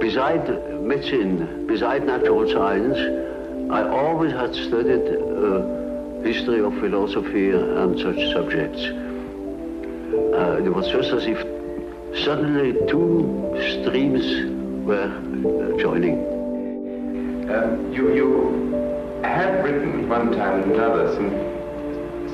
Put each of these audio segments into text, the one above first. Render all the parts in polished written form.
beside medicine, beside natural science, I always had studied history of philosophy and such subjects. It was just as if suddenly two streams were joining. You have written one time and another some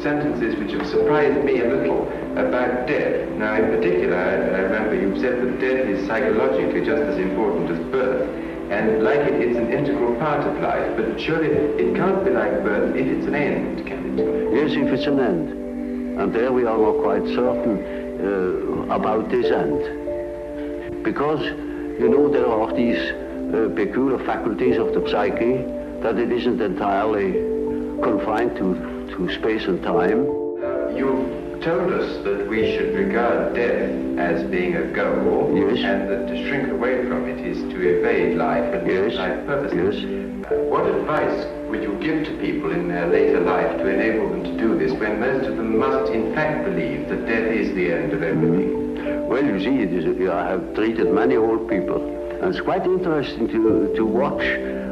sentences which have surprised me a little about death. Now, in particular, I remember you said that death is psychologically just as important as birth, and like it's an integral part of life, but surely it can't be like birth if it's an end, can it? Yes, if it's an end. And there we are not quite certain about this end. Because, you know, there are these peculiar faculties of the psyche that it isn't entirely confined to space and time. You've told us that we should regard death as being a goal, yes, and that to shrink away from it is to evade life and yes, life purposes. Yes. What advice would you give to people in their later life to enable them to do this when most of them must in fact believe that death is the end of everything? Well, you see, I have treated many old people, and it's quite interesting to watch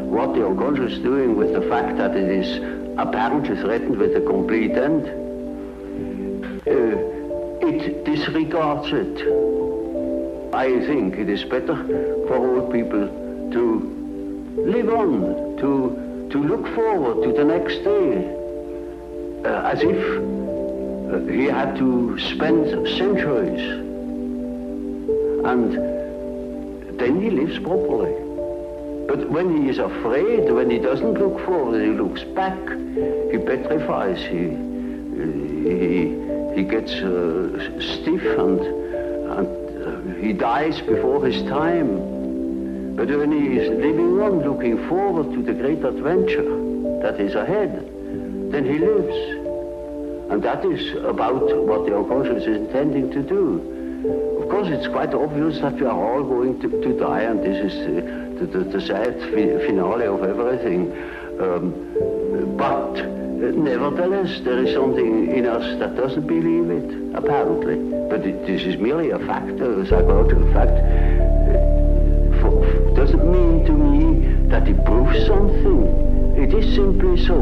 what the unconscious is doing with the fact that it is apparently threatened with a complete end. It disregards it. I think it is better for old people to live on, to look forward to the next day, as if he had to spend centuries, and then he lives properly. But when he is afraid, when he doesn't look forward, he looks back, he petrifies, he gets stiff and he dies before his time. But when he is living on, looking forward to the great adventure that is ahead, then he lives. And that is about what the unconscious is intending to do. Of course, it's quite obvious that we are all going to die, and this is the sad finale of everything. But nevertheless, there is something in us that doesn't believe it, apparently. But this is merely a fact, a psychological fact. Doesn't mean to me that it proves something. It is simply so.